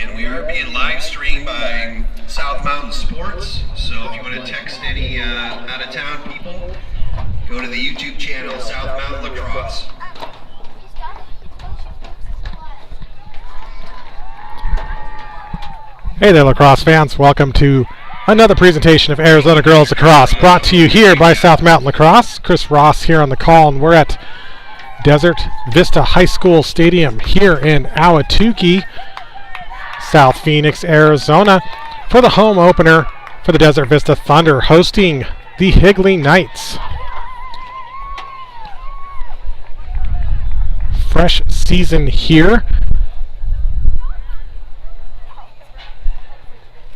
And we are being live streamed by South Mountain Sports. So if you want to text any out of town people, go to the YouTube channel South Mountain Lacrosse. Hey there, lacrosse fans. Welcome to another presentation of Arizona Girls Lacrosse, brought to you here by South Mountain Lacrosse. Chris Ross here on the call, and we're at Desert Vista High School Stadium here in Ahwatukee, South Phoenix, Arizona, for the home opener for the Desert Vista Thunder, hosting the Higley Knights. Fresh season here.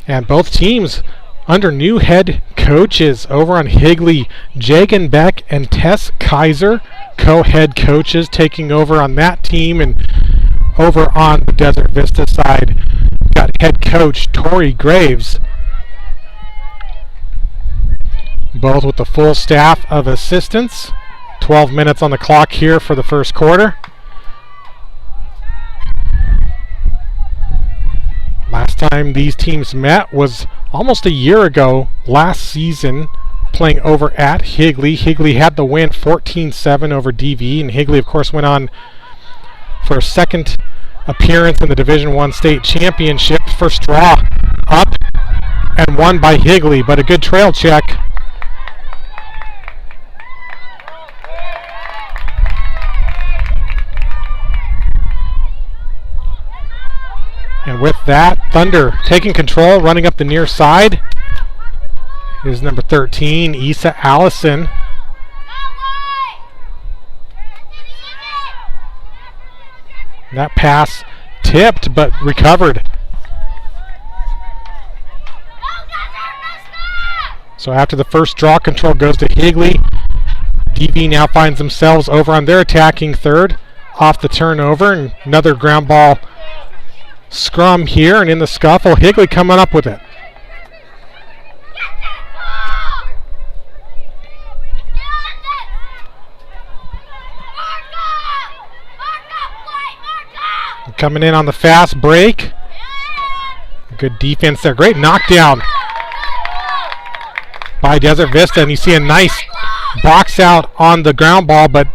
And both teams under new head coaches over on Higley. Jagan Beck and Tess Kaiser, co-head coaches, taking over on that team. And over on the Desert Vista side, got head coach Tori Graves. Both with the full staff of assistants. 12 minutes on the clock here for the first quarter. Last time these teams met was almost a year ago, last season, playing over at Higley. Higley had the win 14-7 over DV, and Higley, of course, went on for a second appearance in the Division I state championship. First draw up and won by Higley, but a good trail check. And with that, Thunder taking control, running up the near side is number 13, Issa Allison. That pass tipped but recovered. So after the first draw, control goes to Higley. DV now finds themselves over on their attacking third off the turnover, and another ground ball scrum here, and in the scuffle, Higley coming up with it. Coming in on the fast break. Good defense there. Great knockdown by Desert Vista, and you see a nice box out on the ground ball, but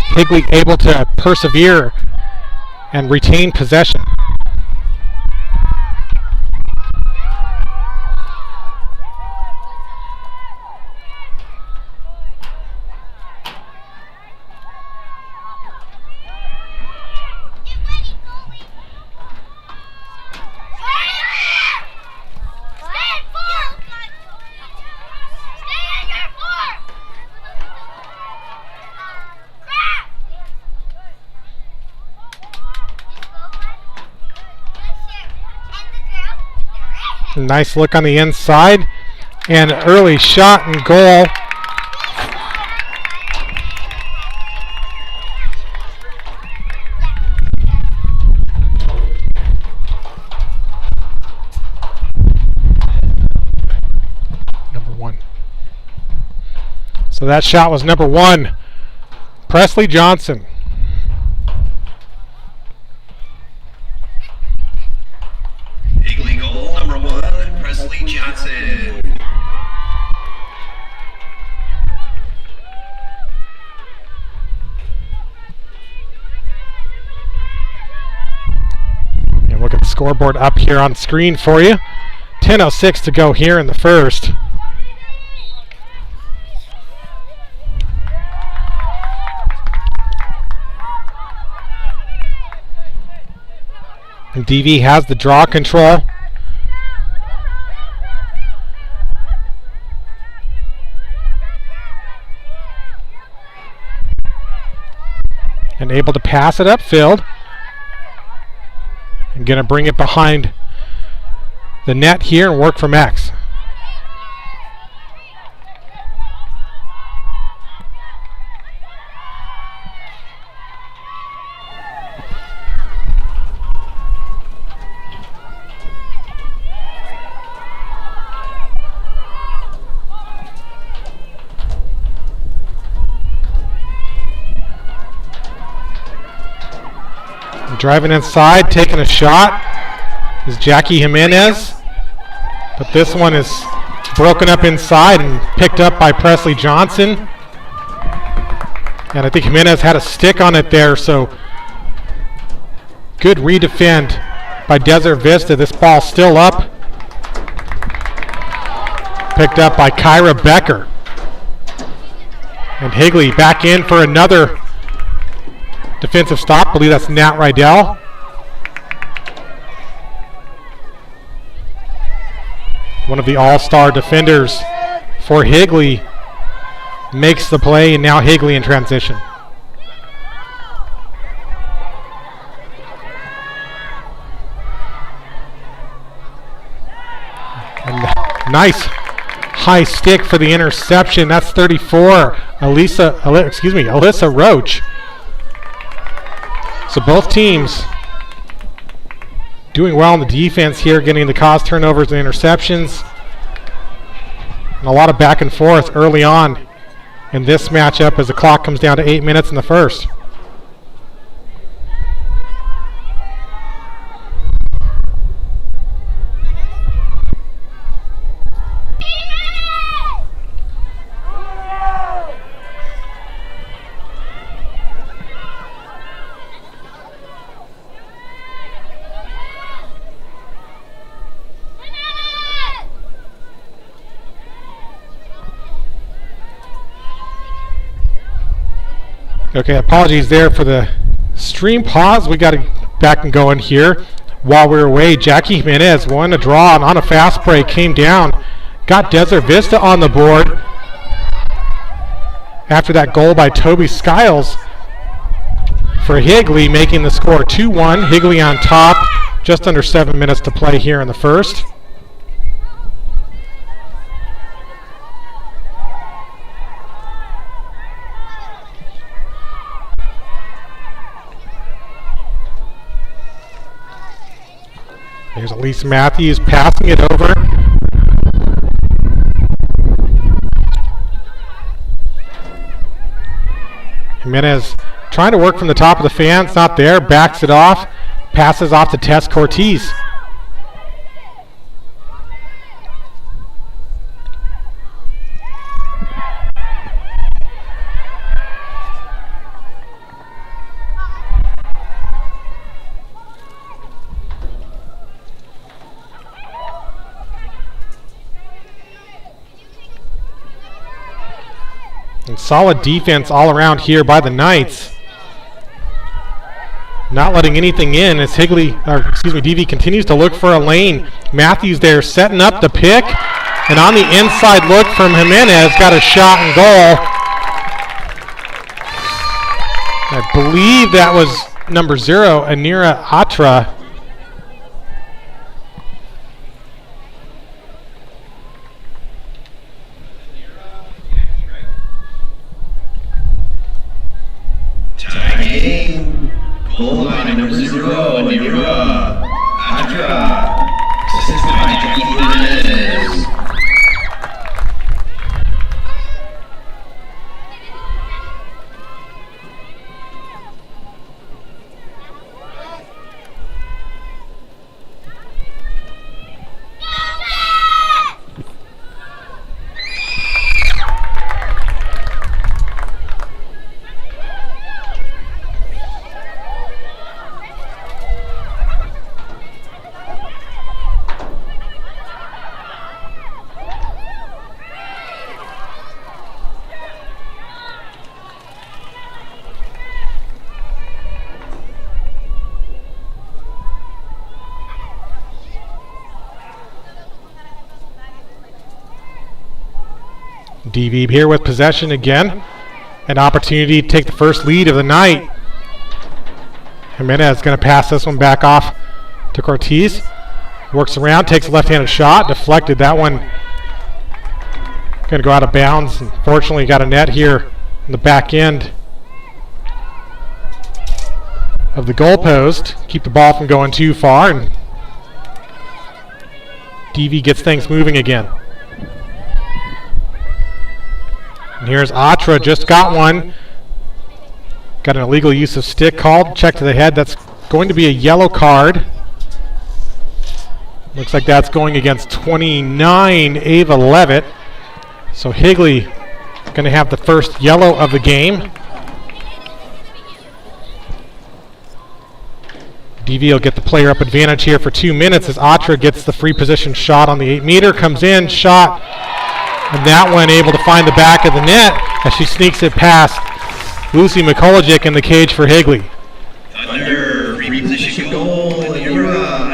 Higley able to persevere and retain possession. Nice look on the inside, and early shot and goal. Number one. So that shot was number one, Presley Johnson. Higley goal number one, Presley Johnson. And look at the scoreboard up here on screen for you. 10:06 to go here in the first. And DV has the draw control. And able to pass it upfield. And going to bring it behind the net here and work from X. Driving inside, taking a shot. is Jackie Jimenez. But this one is broken up inside and picked up by Presley Johnson. And I think Jimenez had a stick on it there, so good redefend by Desert Vista. This ball still up. Picked up by Kyra Becker. And Higley back in for another defensive stop. I believe that's Nat Rydell. One of the all-star defenders for Higley makes the play, and now Higley in transition. And nice high stick for the interception. That's 34. Alyssa Roach. So both teams doing well on the defense here, getting the cause turnovers and interceptions. And a lot of back and forth early on in this matchup as the clock comes down to 8 minutes in the first. Okay, apologies there for the stream pause. We got to back and going here. While we were away, Jackie Jimenez won a draw and on a fast break came down, got Desert Vista on the board after that goal by Toby Skiles for Higley, making the score 2-1. Higley on top, just under 7 minutes to play here in the first. There's Elise Matthews passing it over. Jimenez trying to work from the top of the fan. It's not there. Backs it off. Passes off to Tess Cortez. And solid defense all around here by the Knights. Not letting anything in as DV continues to look for a lane. Matthews there setting up the pick. And on the inside look from Jimenez, got a shot and goal. I believe that was number 0, Anira Atra. Goal line number 0, Anira Atra, assisted by Jackie Jimenez. DV here with possession again. An opportunity to take the first lead of the night. Jimenez going to pass this one back off to Cortez. Works around, takes a left-handed shot, deflected. That one going to go out of bounds. Unfortunately, got a net here in the back end of the goalpost. Keep the ball from going too far, and DV gets things moving again. And here's Atra, just got one. Got an illegal use of stick called. Check to the head. That's going to be a yellow card. Looks like that's going against 29, Ava Levitt. So Higley going to have the first yellow of the game. DV will get the player up advantage here for 2 minutes as Atra gets the free position shot on the 8 meter, comes in, shot, and that one able to find the back of the net as she sneaks it past Lucy Mikolajic in the cage for Higley. Under free position goal, Atra.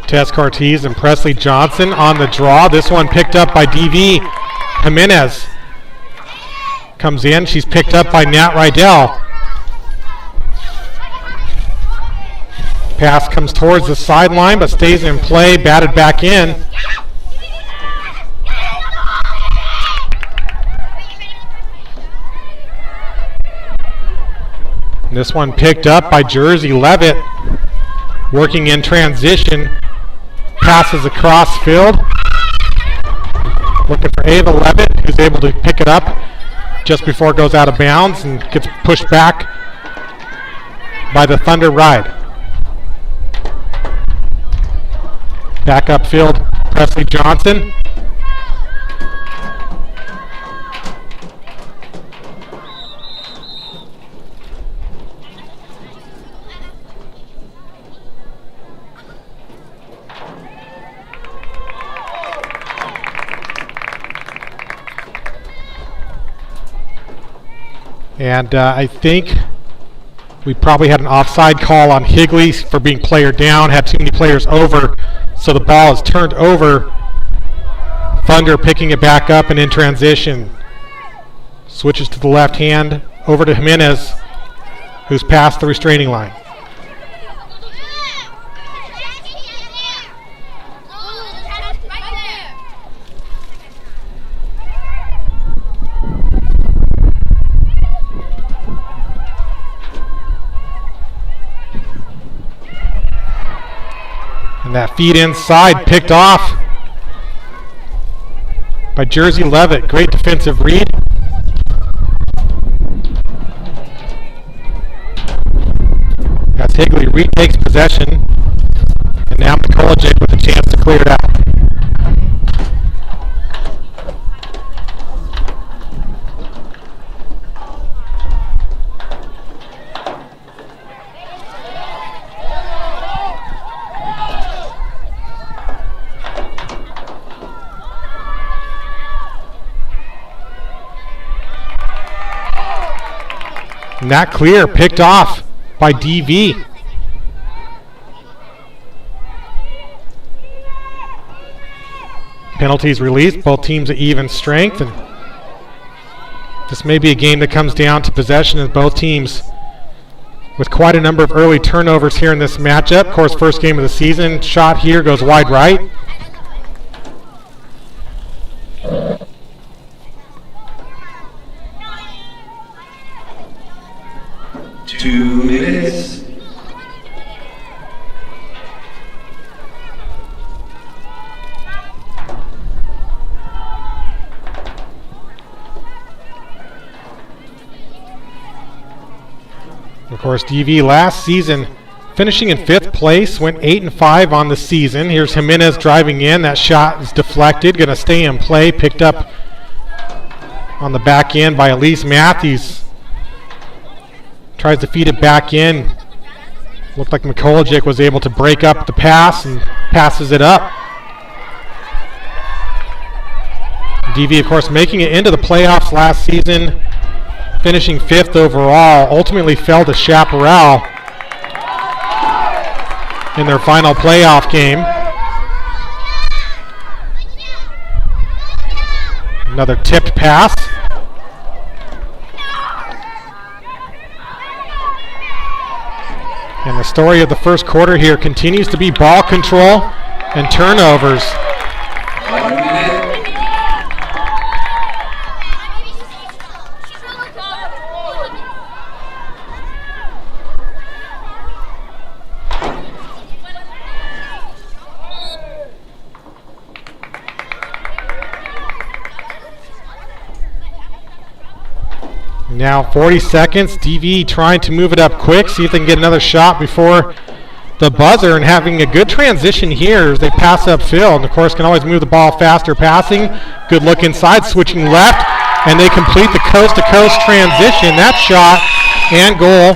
Tess Cortez and Presley Johnson on the draw. This one picked up by DV. Jimenez comes in. She's picked up by Nat Rydell. Pass comes towards the sideline but stays in play. Batted back in. And this one picked up by Jersey Levitt. Working in transition. Passes across field. Looking for Ava Levitt, who's able to pick it up just before it goes out of bounds and gets pushed back by the Thunder Ride. Back upfield, Presley Johnson. And I think we probably had an offside call on Higley for being player down, had too many players over, so the ball is turned over. Thunder picking it back up and in transition. Switches to the left hand, over to Jimenez, who's past the restraining line. And that feed inside picked off by Jersey Levitt. Great defensive read. As Higley retakes possession. And now Mikolajic with a chance to clear it out. Not clear, picked off by DV. Penalties released, both teams at even strength, and this may be a game that comes down to possession as both teams with quite a number of early turnovers here in this matchup. Of course, first game of the season. Shot here goes wide right. Two minutes. Of course, DV last season finishing in 5th place, went 8-5 on the season. Here's Jimenez driving in. That shot is deflected, going to stay in play. Picked up on the back end by Elise Matthews. Tries to feed it back in. Looked like Mikolajic was able to break up the pass and passes it up. DV, of course, making it into the playoffs last season. finishing 5th overall, ultimately fell to Chaparral in their final playoff game. Another tipped pass. And the story of the first quarter here continues to be ball control and turnovers. Now 40 seconds, DV trying to move it up quick, see if they can get another shot before the buzzer, and having a good transition here as they pass upfield. And of course can always move the ball faster passing. Good look inside, switching left, and they complete the coast-to-coast transition. That shot and goal,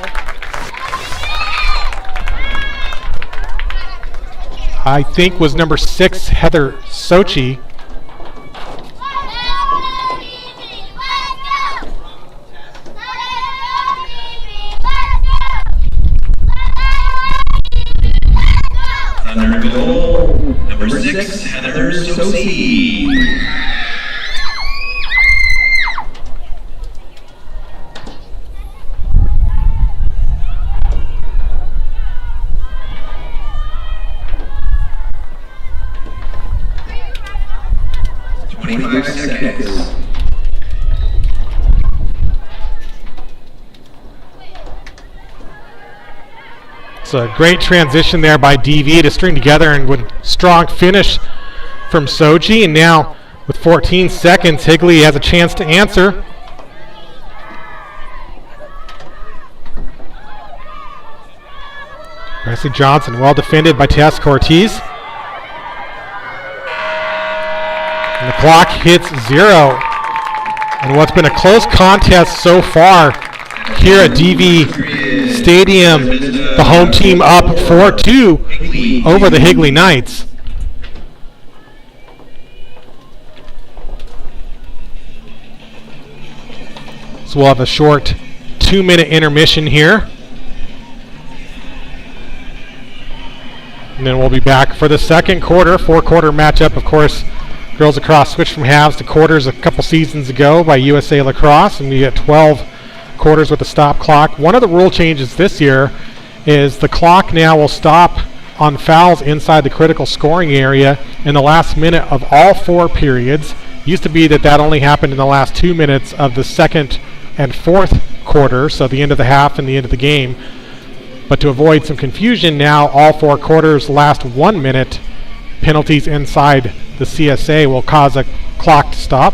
I think, was number 6, Heather Sochi. Number 6, Heather Sochi. Seconds. It's a great transition there by DV to string together, and with strong finish from Sochi. And now with 14 seconds, Higley has a chance to answer. Presley Johnson, well defended by Tess Cortez. And the clock hits 0. And what's been a close contest so far here at DV Stadium, the home team up 4-2 over the Higley Knights. So we'll have a short 2-minute intermission here. And then we'll be back for the second quarter, 4-quarter matchup. Of course, girls lacrosse switched from halves to quarters a couple seasons ago by USA Lacrosse, and we get 12 quarters with a stop clock. One of the rule changes this year is the clock now will stop on fouls inside the critical scoring area in the last minute of all 4 periods. Used to be that only happened in the last 2 minutes of the second and fourth quarter, so the end of the half and the end of the game. But to avoid some confusion, now all 4 quarters last 1 minute. Penalties inside the CSA will cause a clock to stop.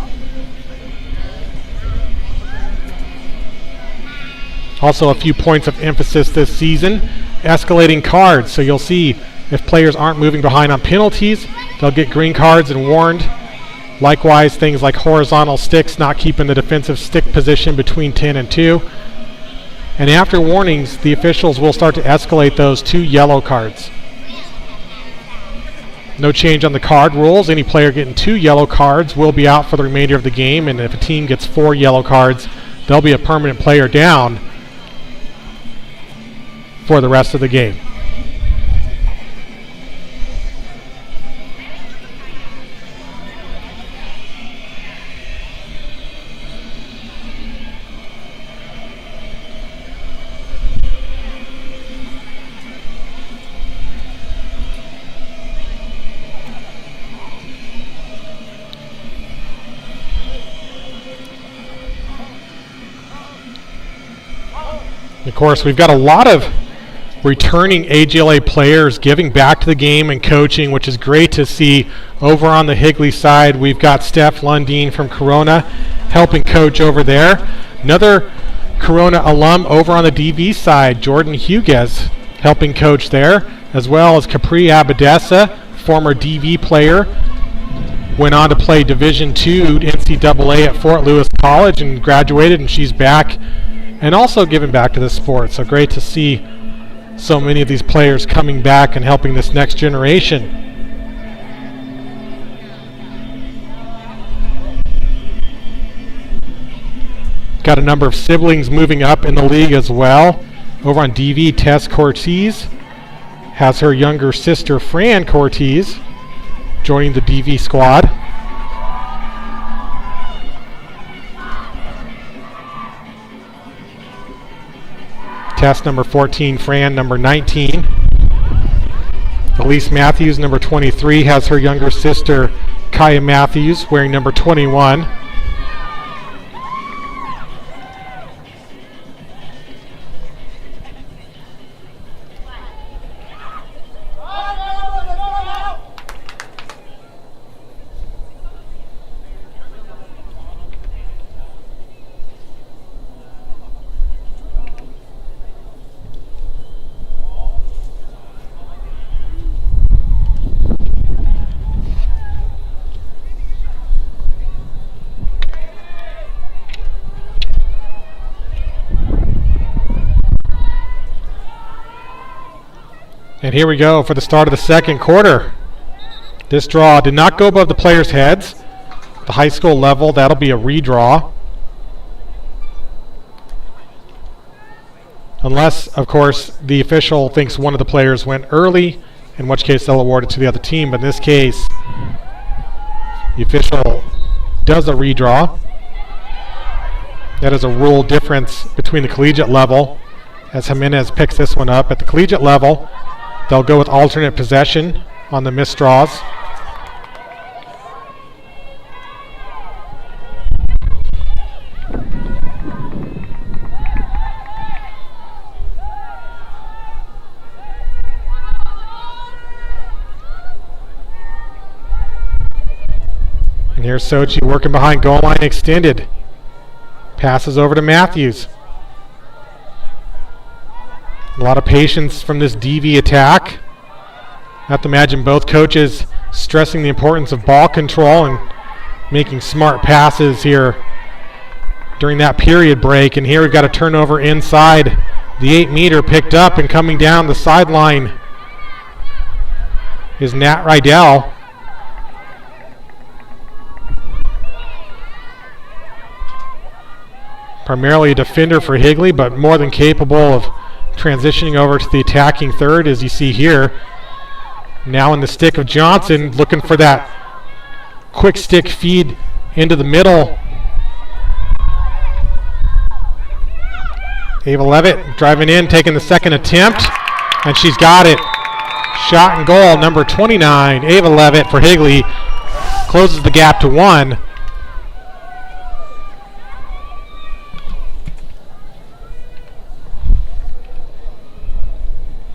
Also a few points of emphasis this season. Escalating cards, so you'll see if players aren't moving behind on penalties, they'll get green cards and warned. Likewise, things like horizontal sticks, not keeping the defensive stick position between 10 and 2. And after warnings, the officials will start to escalate those to yellow cards. No change on the card rules. Any player getting 2 yellow cards will be out for the remainder of the game, and if a team gets 4 yellow cards, they'll be a permanent player down for the rest of the game. Of course, we've got a lot of returning AGLA players giving back to the game and coaching, which is great to see. Over on the Higley side, we've got Steph Lundeen from Corona helping coach over there. Another Corona alum over on the DV side, Jordan Hugues, helping coach there, as well as Capri Abadessa, former DV player. Went on to play Division II NCAA at Fort Lewis College and graduated, and she's back and also giving back to the sport. So great to see so many of these players coming back and helping this next generation. Got a number of siblings moving up in the league as well. Over on DV, Tess Cortez has her younger sister, Fran Cortez, joining the DV squad. Tess, number 14, Fran, number 19. Elise Matthews, number 23, has her younger sister, Kaya Matthews, wearing number 21. And here we go for the start of the second quarter. This draw did not go above the players' heads. The high school level, that'll be a redraw. Unless, of course, the official thinks one of the players went early, in which case they'll award it to the other team. But in this case, the official does a redraw. That is a rule difference between the collegiate level, as Jimenez picks this one up. At the collegiate level, they'll go with alternate possession on the missed draws. And here's Sochi working behind goal line extended. Passes over to Matthews. A lot of patience from this DV attack. I have to imagine both coaches stressing the importance of ball control and making smart passes here during that period break. And here we've got a turnover inside the 8-meter, picked up and coming down the sideline is Nat Rydell. Primarily a defender for Higley, but more than capable of transitioning over to the attacking third, as you see here. Now in the stick of Johnson, looking for that quick stick feed into the middle. Ava Levitt driving in, taking the second attempt, and she's got it. Shot and goal, number 29, Ava Levitt for Higley, closes the gap to 1.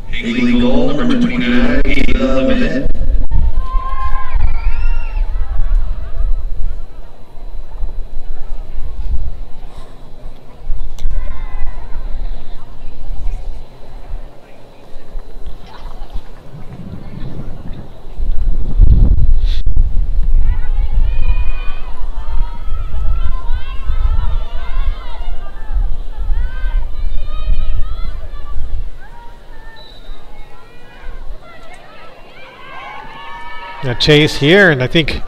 Higley goal, number 29, Ava Levitt. A chase here, and I think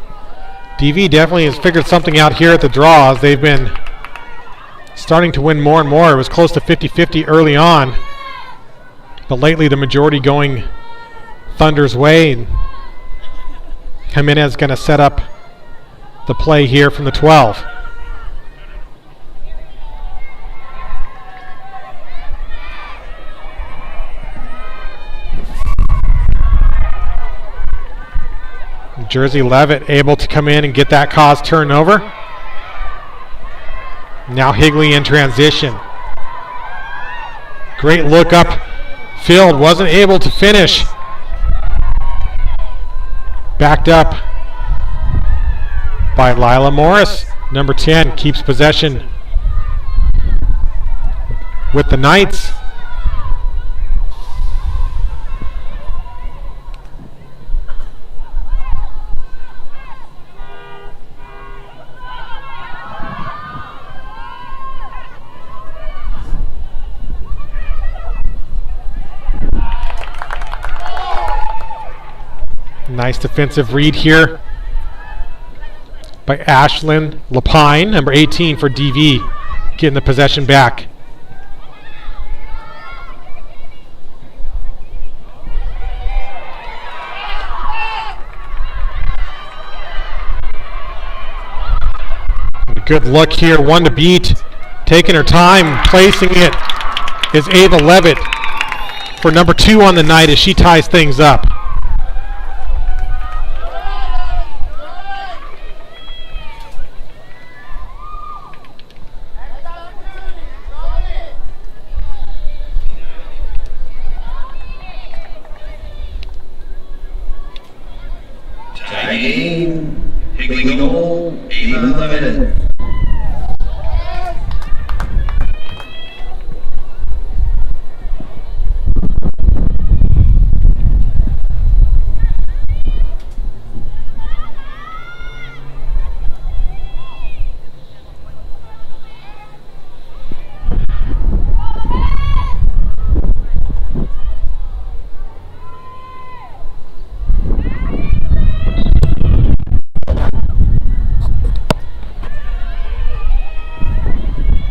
DV definitely has figured something out here at the draws. They've been starting to win more and more. It was close to 50-50 early on, but lately the majority going Thunder's way. And Jimenez going to set up the play here from the 12. Jersey Levitt able to come in and get that cause turnover. Now Higley in transition. Great look up field, wasn't able to finish. Backed up by Lila Morris. Number 10 keeps possession with the Knights. Nice defensive read here by Ashlyn Lapine, number 18 for DV. getting the possession back. Good look here, one to beat. Taking her time, placing it is Ava Levitt for number 2 on the night as she ties things up. Tie game, Higley goal, Ava Levitt.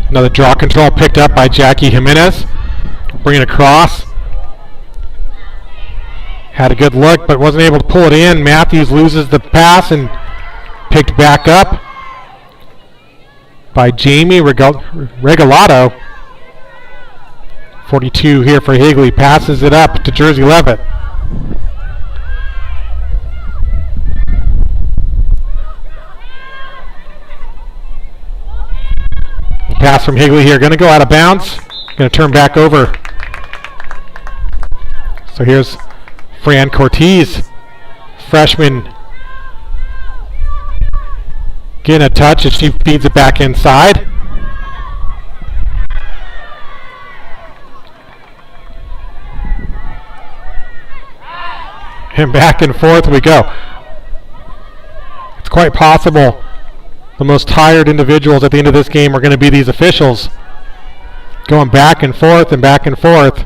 Another draw control picked up by Jackie Jimenez. Bringing it across. Had a good look, but wasn't able to pull it in. Matthews loses the pass and picked back up by Jamie Regalado. 42 here for Higley. Passes it up to Jersey Levitt. Pass from Higley here, going to go out of bounds, going to turn back over. So here's Fran Cortez, freshman, getting a touch as she feeds it back inside. And back and forth we go. It's quite possible the most tired individuals at the end of this game are going to be these officials. Going back and forth and back and forth.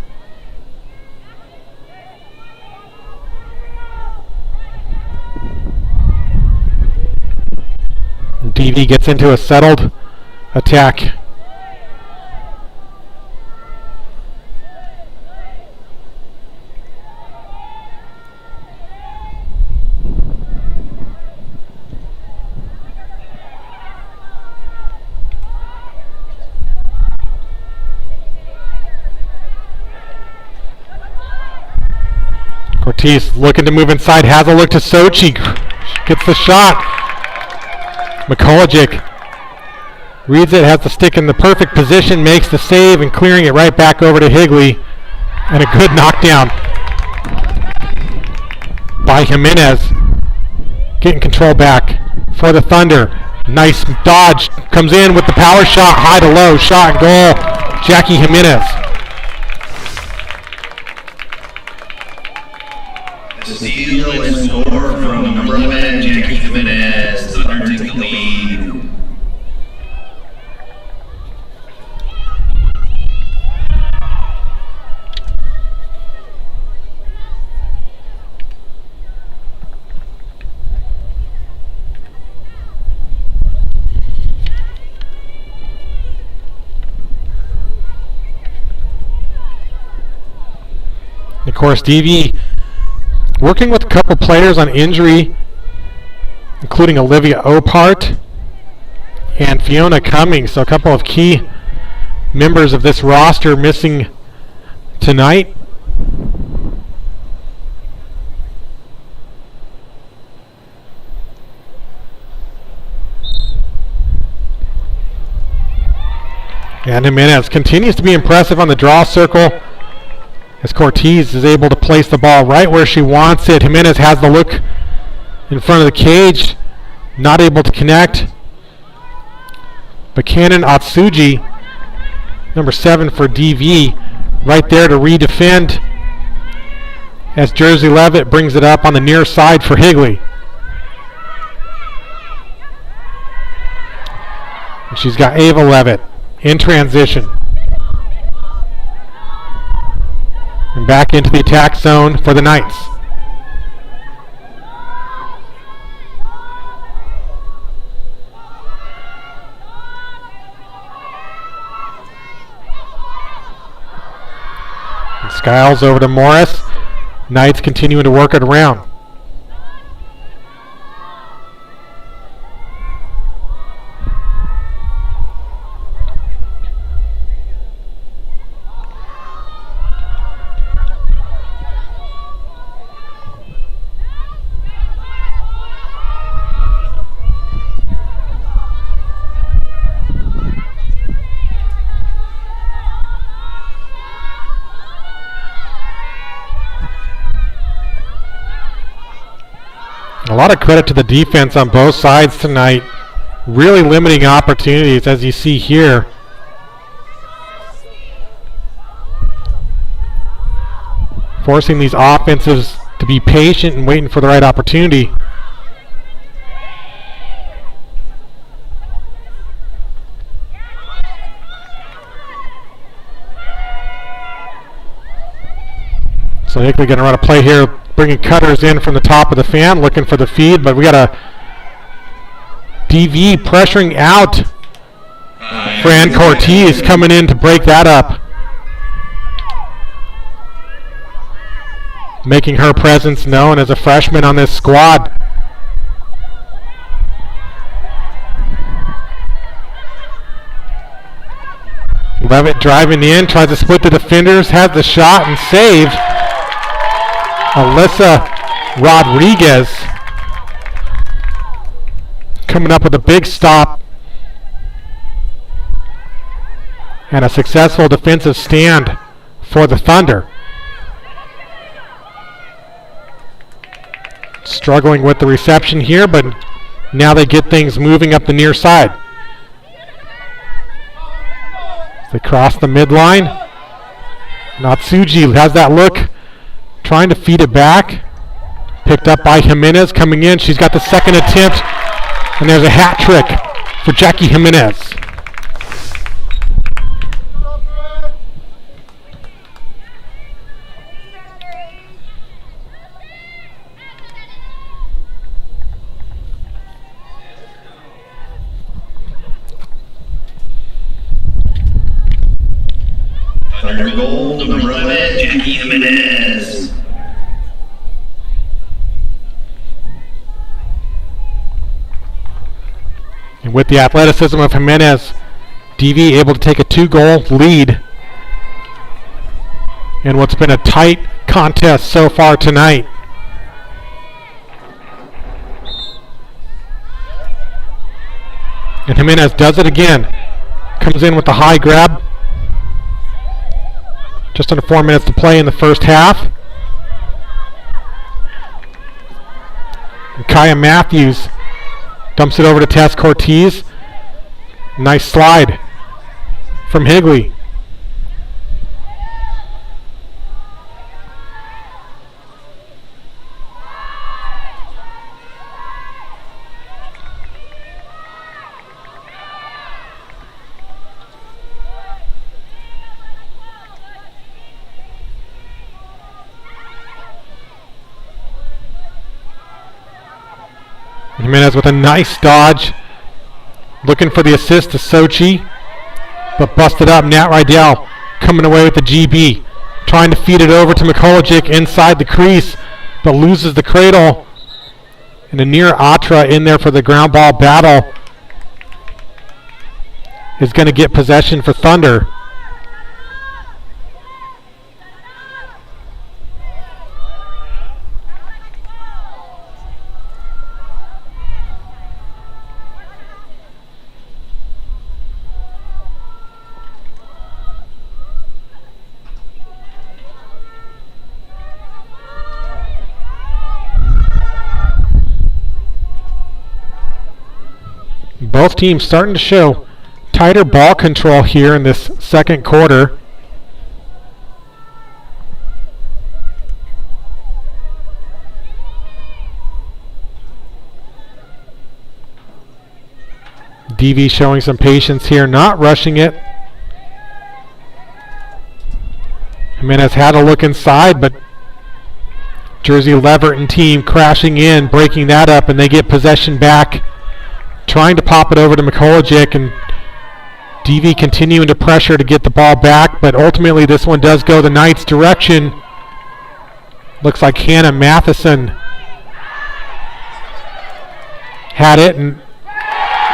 DV gets into a settled attack. Cortez looking to move inside, has a look to Sochi, gets the shot. Mikolajic reads it, has the stick in the perfect position, makes the save, and clearing it right back over to Higley. And a good knockdown by Jimenez. Getting control back for the Thunder. Nice dodge, comes in with the power shot, high to low, shot and goal, Jackie Jimenez. Steal and score from number 11, Jackie Jimenez. Thunder take the lead. Of course, DV working with a couple players on injury, including Olivia Opart and Fiona Cummings. So a couple of key members of this roster missing tonight. And Jimenez continues to be impressive on the draw circle as Cortez is able to place the ball right where she wants it. Jimenez has the look in front of the cage, not able to connect. But Cannon Atsuji, number 7 for DV, right there to redefend as Jersey Levitt brings it up on the near side for Higley. And she's got Ava Levitt in transition. And back into the attack zone for the Knights. Skiles over to Morris. Knights continuing to work it around. A lot of credit to the defense on both sides tonight. Really limiting opportunities, as you see here. Forcing these offenses to be patient and waiting for the right opportunity. So Higley going to run a play here, bringing cutters in from the top of the fan, looking for the feed, but we got a DV pressuring out. Fran Cortez coming in to break that up. Making her presence known as a freshman on this squad. Levitt driving in, tries to split the defenders, has the shot and saved. Alyssa Rodriguez coming up with a big stop and a successful defensive stand for the Thunder. Struggling with the reception here, but now they get things moving up the near side. They cross the midline. Natsuji has that look, trying to feed it back. Picked up by Jimenez coming in. She's got the second attempt, and there's a hat trick for Jackie Jimenez. Thunder goal, number 11, Jackie Jimenez. And with the athleticism of Jimenez, DV able to take a 2-goal lead in what's been a tight contest so far tonight. And Jimenez does it again. Comes in with the high grab. Just under 4 minutes to play in the first half. And Kaya Matthews dumps it over to Tess Cortez. Nice slide from Higley. Jimenez with a nice dodge, looking for the assist to Sochi, but busted up. Nat Rydell coming away with the GB, trying to feed it over to Mikolajic inside the crease, but loses the cradle. And a near Atra in there for the ground ball battle is going to get possession for Thunder. Both teams starting to show tighter ball control here in this second quarter. DV showing some patience here, not rushing it. Jimenez had a look inside, but Jersey Leverton team crashing in, breaking that up, and they get possession back. Trying to pop it over to Mikolajic, and DV continuing to pressure to get the ball back, but ultimately this one does go the Knights' direction. Looks like Hannah Matheson had it, and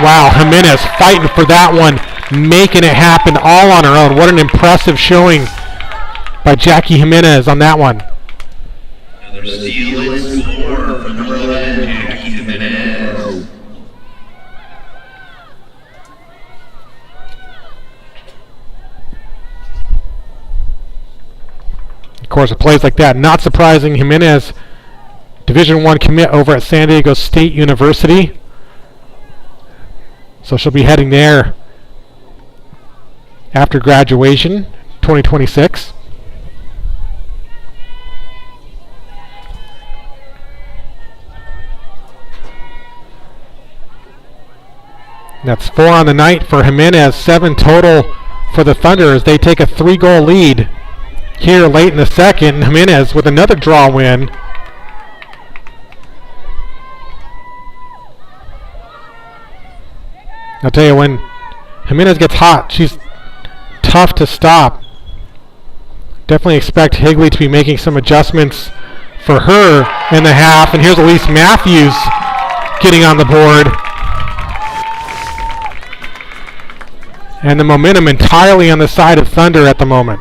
wow, Jimenez fighting for that one, making it happen all on her own. What an impressive showing by Jackie Jimenez on that one. Another steal and score from number 11, Jackie Jimenez. Of course, it plays like that. Not surprising, Jimenez, Division I commit over at San Diego State University. So she'll be heading there after graduation, 2026. That's 4 on the night for Jimenez, 7 total for the Thunder as they take a 3-goal lead here late in the second. Jimenez with another draw win. I'll tell you, when Jimenez gets hot, she's tough to stop. Definitely expect Higley to be making some adjustments for her in the half. And here's Elise Matthews getting on the board. And the momentum entirely on the side of Thunder at the moment.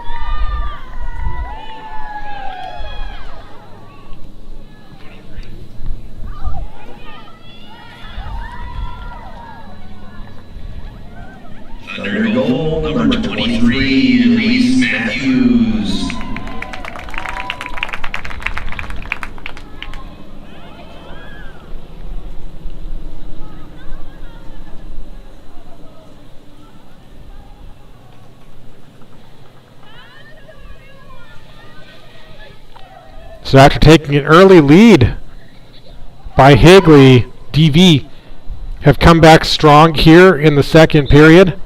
Thunder goal, number 23, Elise Matthews. So after taking an early lead by Higley, DV have come back strong here in the second period.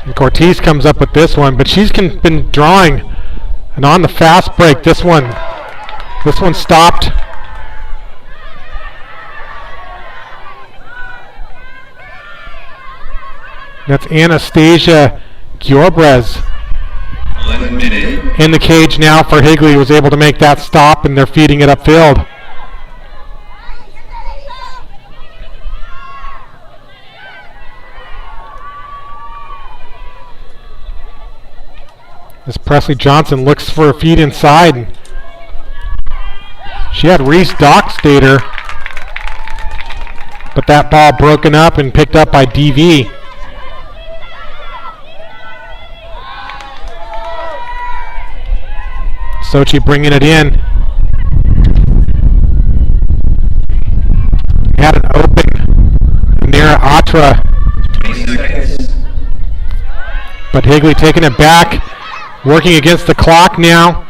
And Cortez comes up with this one, but she's been drawing, and on the fast break, this one stopped. That's Anastasia Giorbres in the cage now for Higley, was able to make that stop, and they're feeding it upfield. As Presley Johnson looks for a feed inside. She had Reese Dockstader, but that ball broken up and picked up by DV. Sochi bringing it in. Had an open near Atra. 20 seconds. But Higley taking it back. Working against the clock now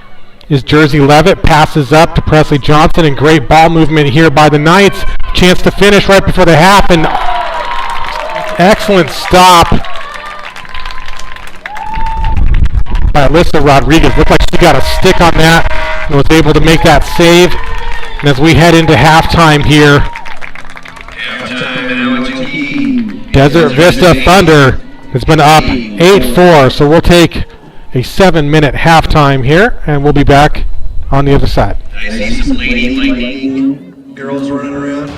is Jersey Levitt. Passes up to Presley Johnson, and great ball movement here by the Knights. Chance to finish right before the half, and excellent stop by Alyssa Rodriguez. Looked like she got a stick on that and was able to make that save. And as we head into halftime here, Desert Vista Thunder has been up 8-4, so we'll take a 7-minute halftime here, and we'll be back on the other side. I see some Lady Lightning girls running around.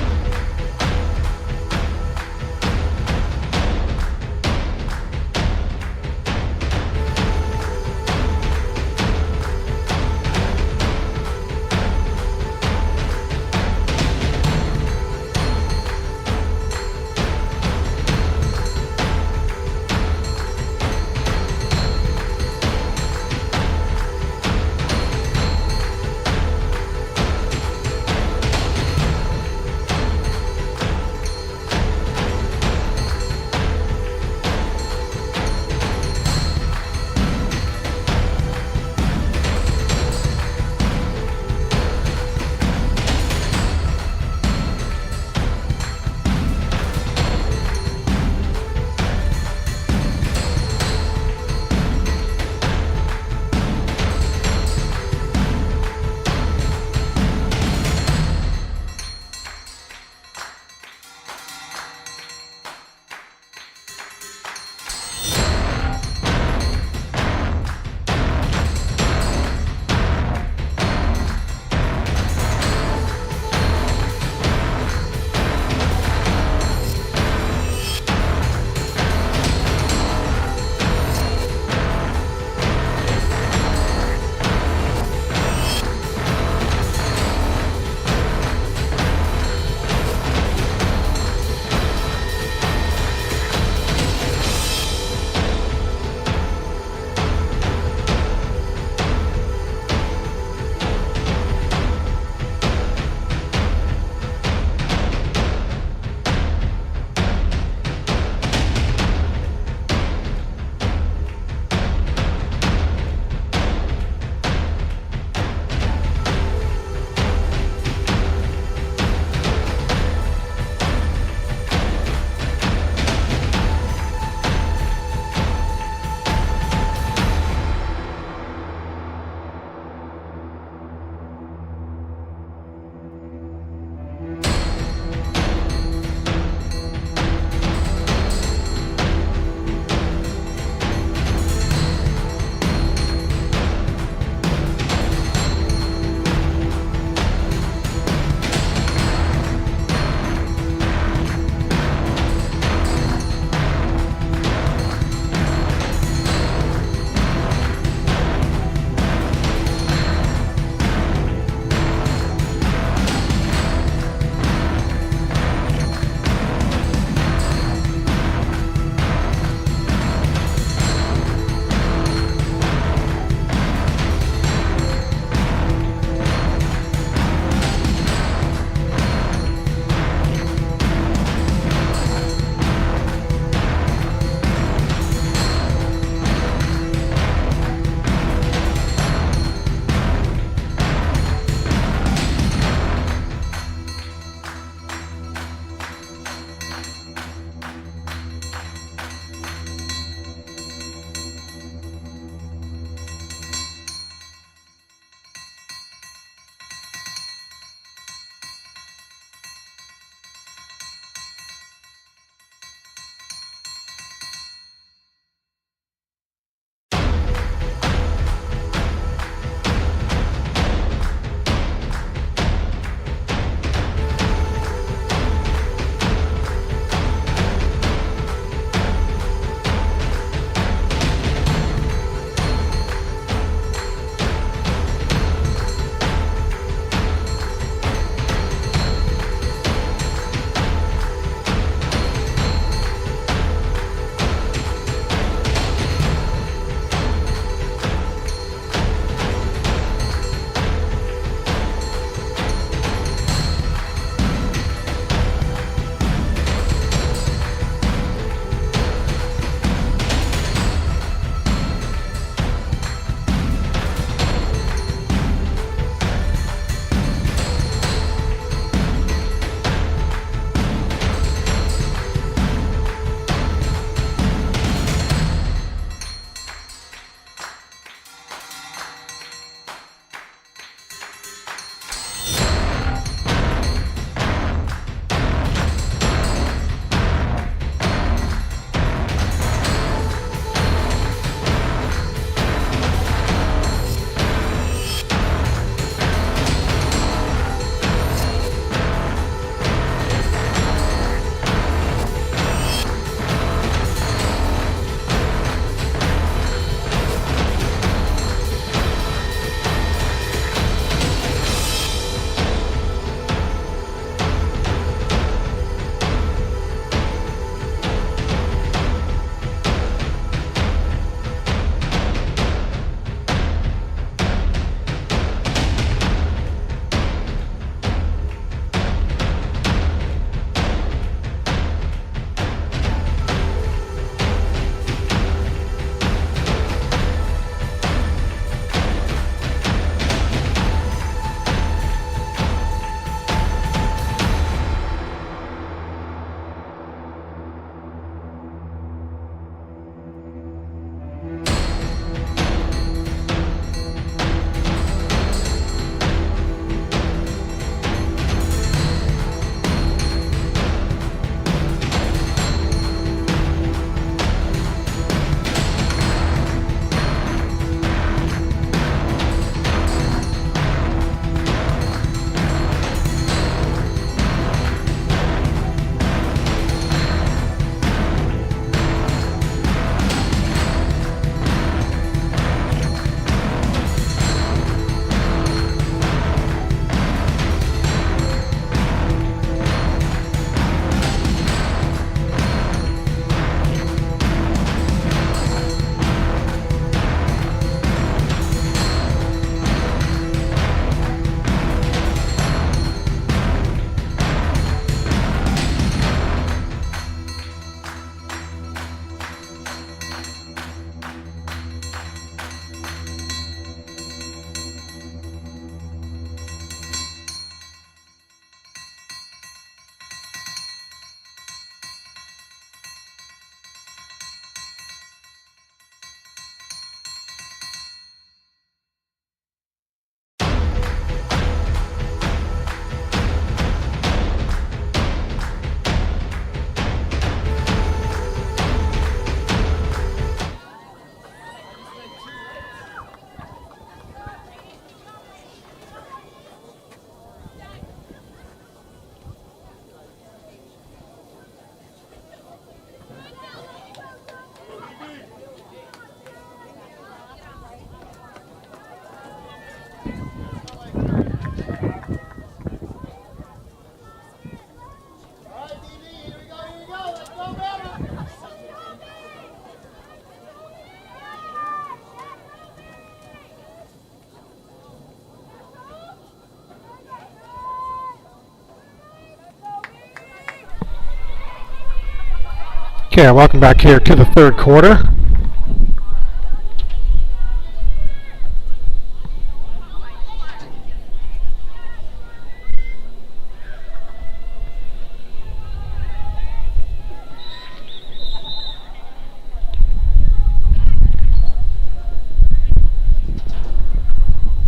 Okay, welcome back here to the third quarter.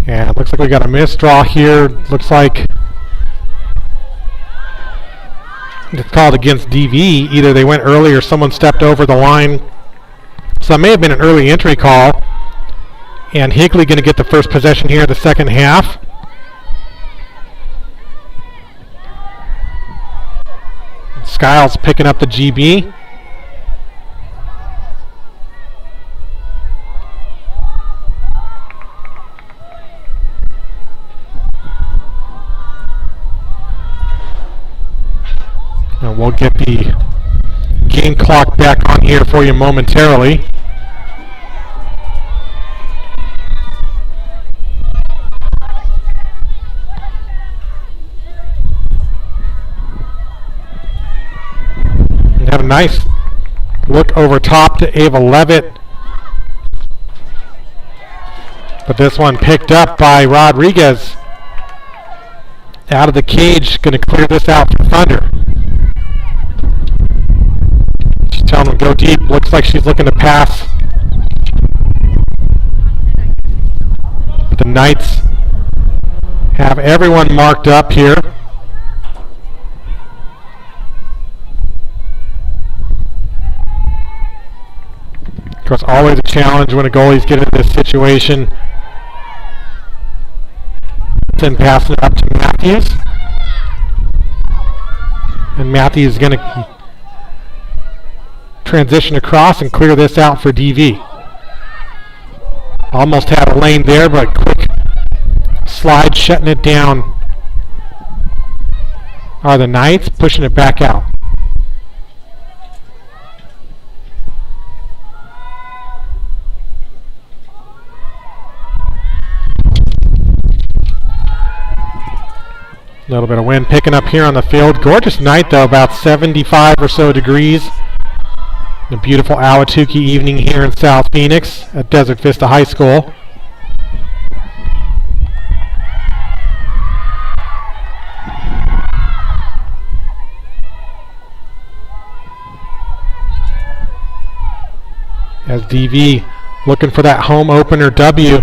Yeah, it looks like we got a missed draw here. Looks like it's called against DV. Either they went early or someone stepped over the line. So it may have been an early entry call. And Higley going to get the first possession here in the second half. Skiles picking up the GB. And we'll get the game clock back on here for you momentarily. And have a nice look over top to Ava Levitt. But this one picked up by Rodriguez. Out of the cage, going to clear this out for Thunder. Telling them go deep. Looks like she's looking to pass. But the Knights have everyone marked up here. Of course, always a challenge when a goalie's get into this situation. Then passing it up to Matthews. And Matthews is going to transition across and clear this out for DV. Almost had a lane there, but quick slide shutting it down are the Knights, pushing it back out. A little bit of wind picking up here on the field. Gorgeous night though, about 75 or so degrees. A beautiful Ahwatukee evening here in South Phoenix at Desert Vista High School. As DV looking for that home opener W.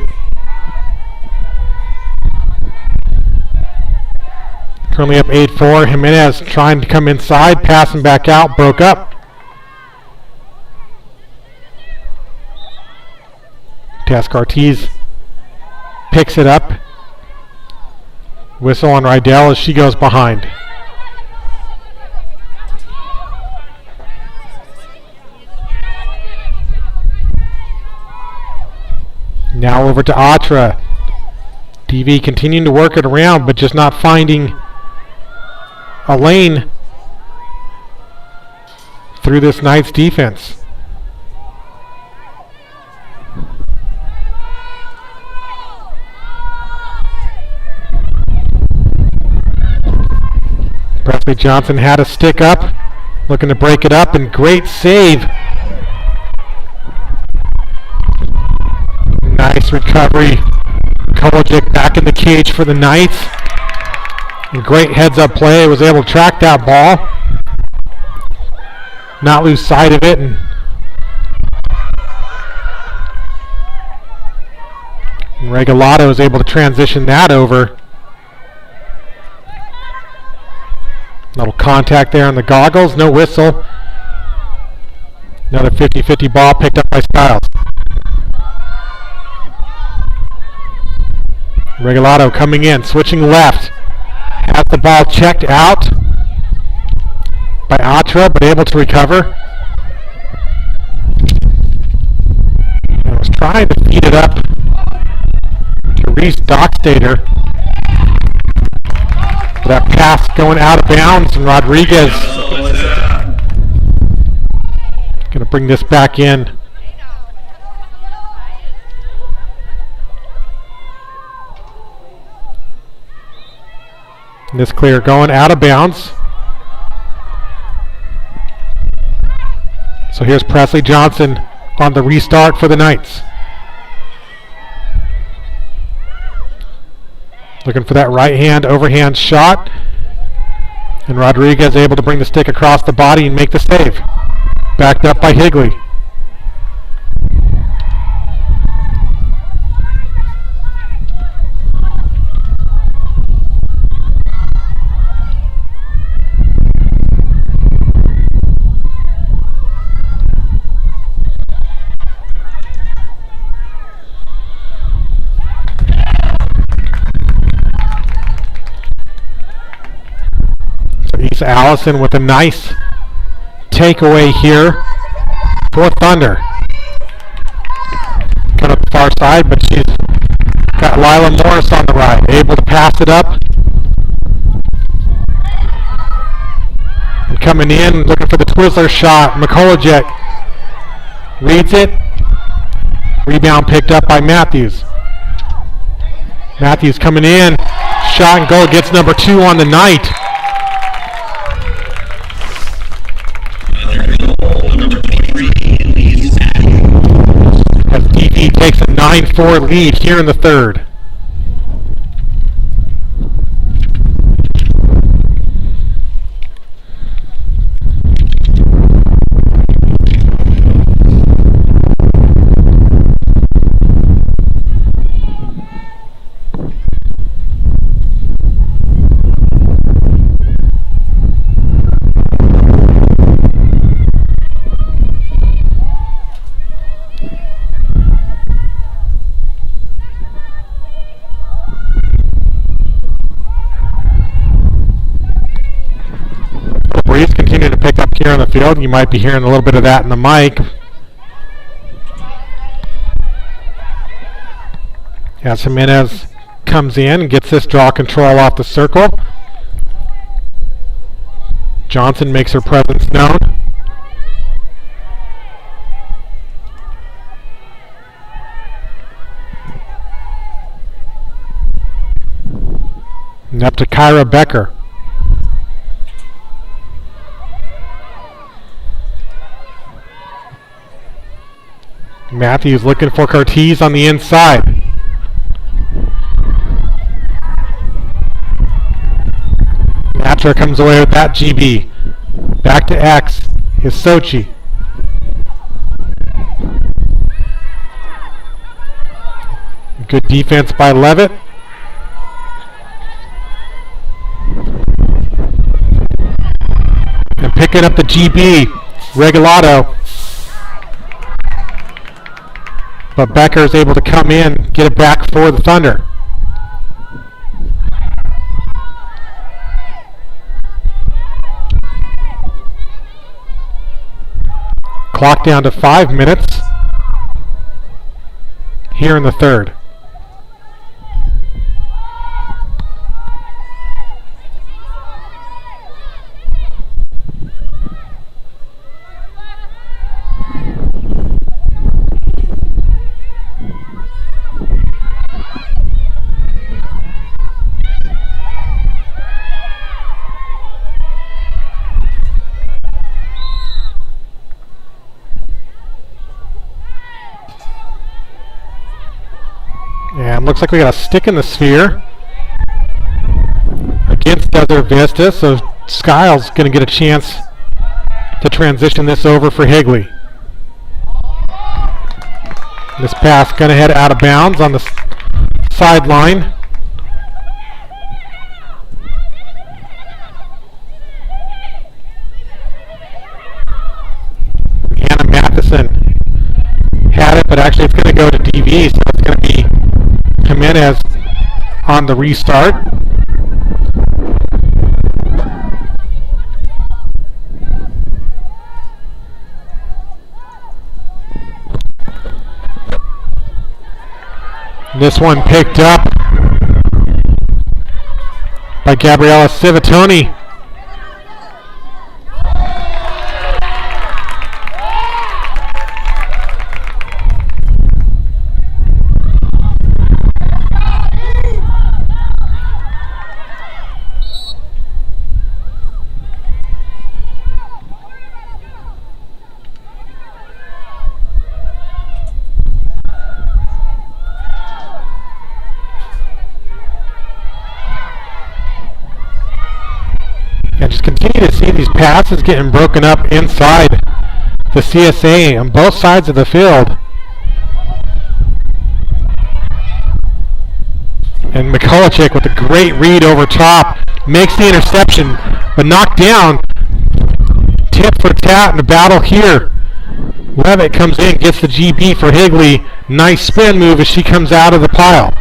Currently up 8-4. Jimenez trying to come inside, passing back out, broke up. Ortiz picks it up. Whistle on Rydell as she goes behind. Now over to Atra. DV continuing to work it around, but just not finding a lane through this Knights defense. Presley Johnson had a stick up, looking to break it up, and great save. Nice recovery. Kovacic back in the cage for the Knights. And great heads-up play. Was able to track that ball, not lose sight of it, and Regalado was able to transition that over. Little contact there on the goggles, no whistle. Another 50-50 ball picked up by Styles. Regalado coming in, switching left. Has the ball checked out by Atra, but able to recover. And was trying to feed it up to Reese Dockstader. That pass going out of bounds, and Rodriguez going to bring this back in. And this clear going out of bounds. So here's Presley Johnson on the restart for the Knights. Looking for that right hand overhand shot. And Rodriguez able to bring the stick across the body and make the save. Backed up by Higley. So Allison with a nice takeaway here for Thunder. Kind of the far side, but she's got Lila Morris on the right, able to pass it up. And coming in, looking for the Twizzler shot. Mikolajek reads it. Rebound picked up by Matthews. Matthews coming in. Shot and goal, gets number 2 on the night. As DV takes a 9-4 lead here in the third. Breeze continue to pick up here on the field. You might be hearing a little bit of that in the mic. As Jimenez comes in and gets this draw control off the circle. Johnson makes her presence known. And up to Kyra Becker. Matthews looking for Cortez on the inside. Matra comes away with that GB. Back to X is Sochi. Good defense by Levitt. And picking up the GB, Regalado. But Becker is able to come in, get it back for the Thunder. Clock down to 5 minutes here in the third. And looks like we got a stick in the sphere against Desert Vista, so Skiles going to get a chance to transition this over for Higley. This pass going to head out of bounds on the sideline. Hannah Matheson had it, but actually it's going to go to DV, so it's going to be Jimenez on the restart. This one picked up by Gabriella Civittoni. See these passes getting broken up inside the CSA on both sides of the field. And Mikulicek with a great read over top. Makes the interception, but knocked down. Tit for tat in the battle here. Levitt comes in, gets the GB for Higley. Nice spin move as she comes out of the pile.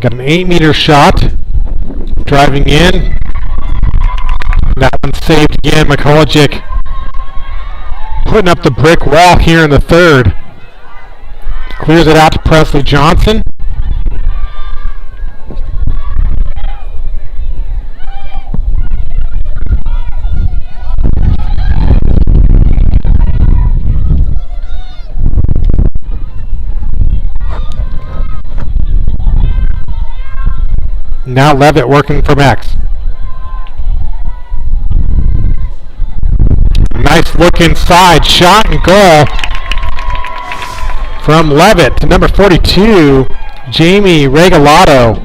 Got an 8-meter shot. Driving in. That one's saved again. Mikulicek putting up the brick wall here in the third. Clears it out to Presley Johnson. Now Levitt working from X. Nice look inside. Shot and goal from Levitt to number 42, Jamie Regalado.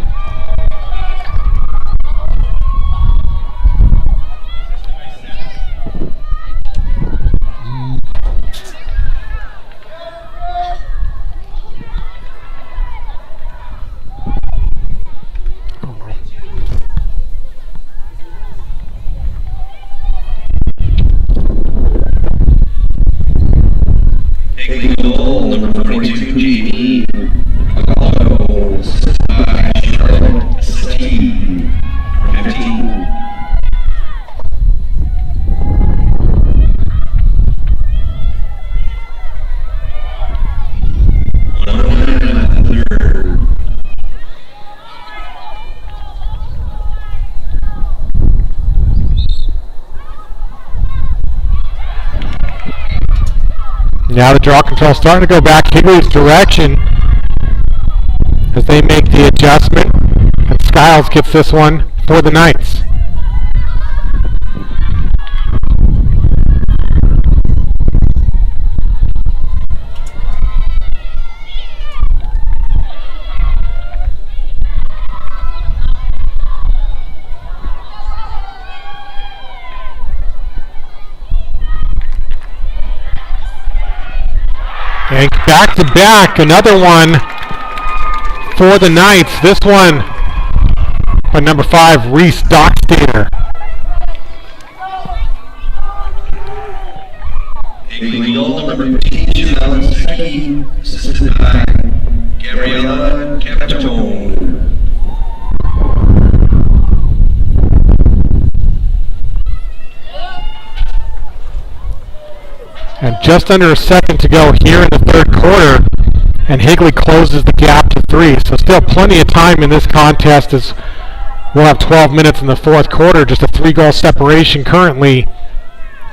Higley goal, number 42, JD. Aldo, assisted by Charlotte Steve, 15. Now the draw control starting to go back Higley's direction as they make the adjustment, and Skiles gets this one for the Knights. And back to back, another one for the Knights. This one by number 5, Reese Dockstader. Higley goal, number 15, Janelle Secchi, assisted by Gabriella Capitone. And just under a second to go here in the third quarter, and Higley closes the gap to 3. So still plenty of time in this contest as we'll have 12 minutes in the fourth quarter. Just a 3-goal separation currently.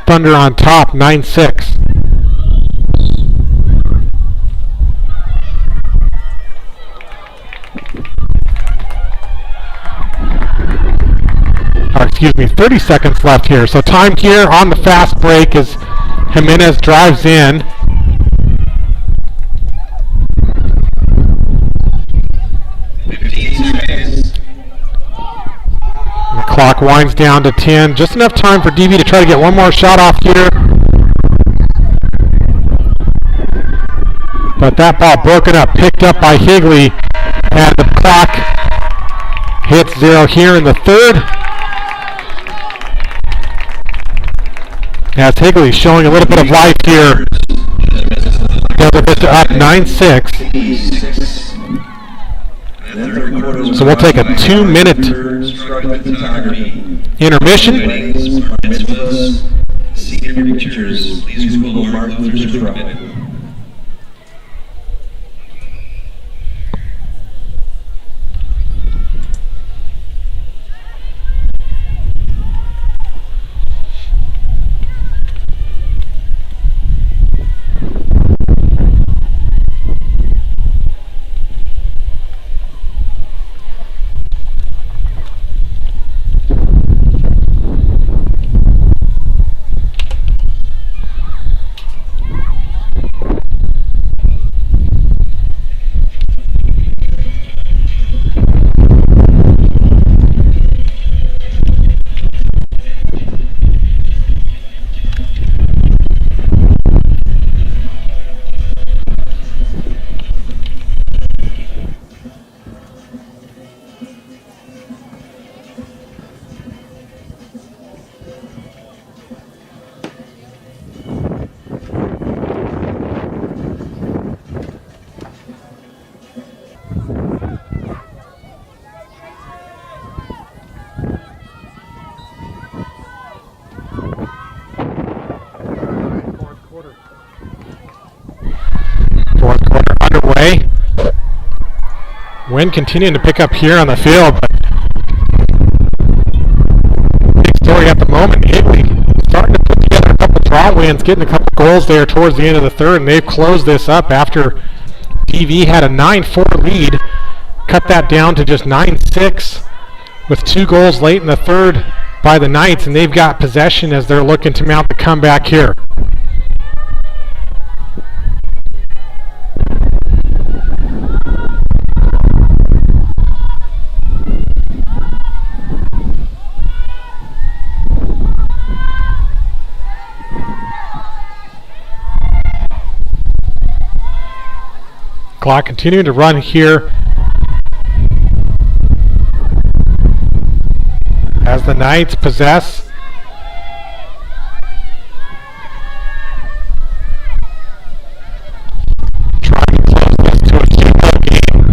Thunder on top, 9-6. Excuse me, 30 seconds left here. So time here on the fast break as Jimenez drives in. The clock winds down to 10. Just enough time for DB to try to get one more shot off here. But that ball broken up, picked up by Higley, and the clock hits 0 here in the third. As Higley showing a little bit of life here. Delta Vista up 9-6. So we'll take a 2-minute intermission. Senior pictures, please Google Martin Luther's commitment. Fourth quarter underway. Wind continuing to pick up here on the field, but big story at the moment. Higley starting to put together a couple draw wins, getting a couple goals there towards the end of the third, and they've closed this up after DV had a 9-4 lead. Cut that down to just 9-6 with 2 goals late in the third by the Knights, and they've got possession as they're looking to mount the comeback here. Clock continuing to run here as the Knights possess. Trying to close this to a 2-0 game.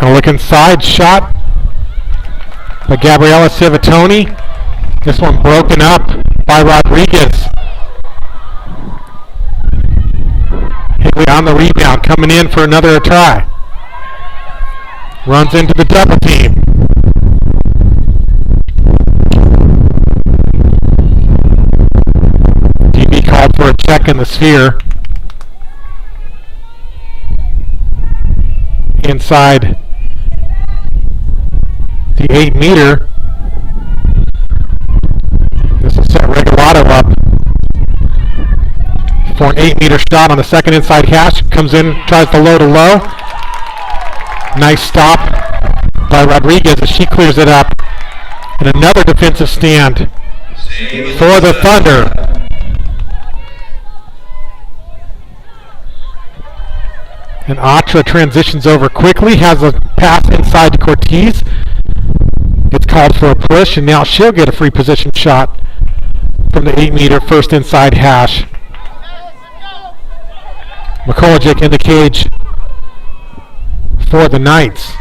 A look inside shot by Gabriella Civittoni. This one broken up by Rodriguez. Higley on the rebound, coming in for another try. Runs into the double team. DB called for a check in the sphere. Inside the 8-meter. This will set Regalado up for an 8-meter shot on the second inside hash. Comes in, tries the low to low. Nice stop by Rodriguez as she clears it up. And another defensive stand for the Thunder. And Atra transitions over quickly, has a pass inside to Cortez. It's called for a push, and now she'll get a free position shot from the 8-meter first inside hash. Mikolajic in the cage for the Knights.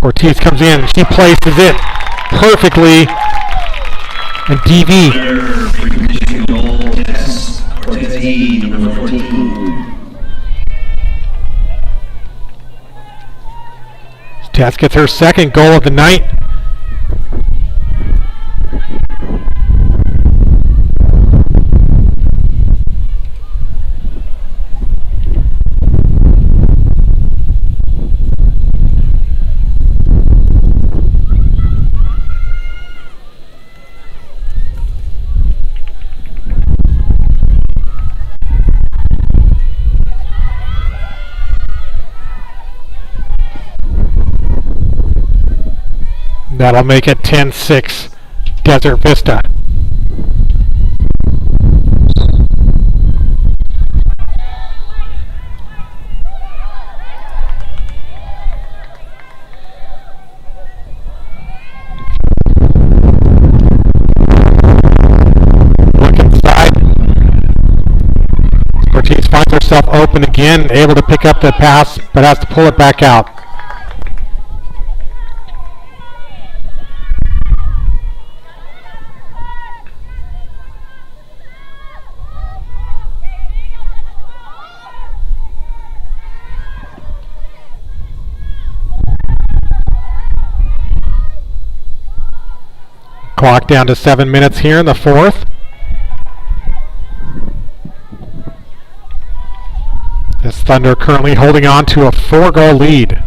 Ortiz comes in, she places it perfectly, and DV. Number 14. Tess gets her second goal of the night. That'll make it 10-6 Desert Vista. himself open again, able to pick up the pass, but has to pull it back out. Clock down to 7 minutes here in the fourth. As Thunder currently holding on to a 4-goal lead.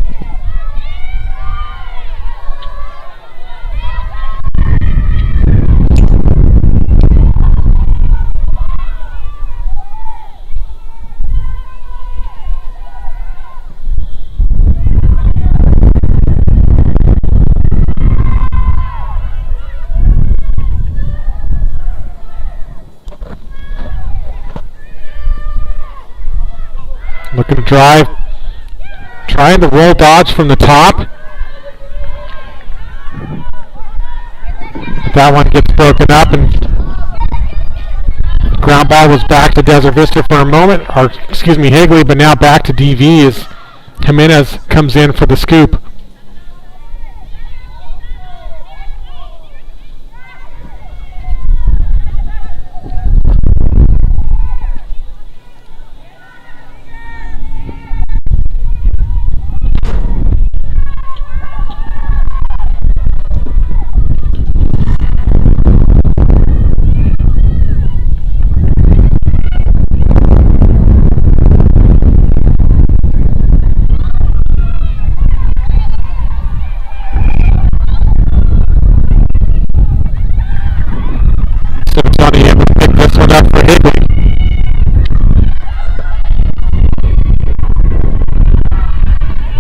Looking to drive, trying to roll dodge from the top. But that one gets broken up, and ground ball was back to Desert Vista for a moment, or excuse me, Higley, but now back to DV as Jimenez comes in for the scoop.